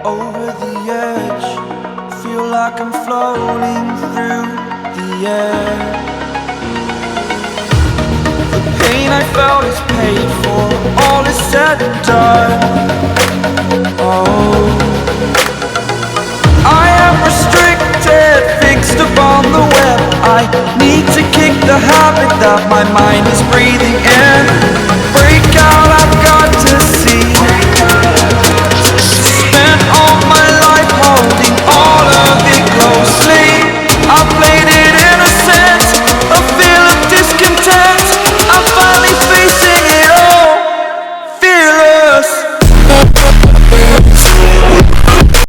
over the edge. Feel like I'm floating through the air. The pain I felt is paid for, all is said and done. Oh, I am restricted, fixed upon the web. I need to kick the habit that my mind is breathing in.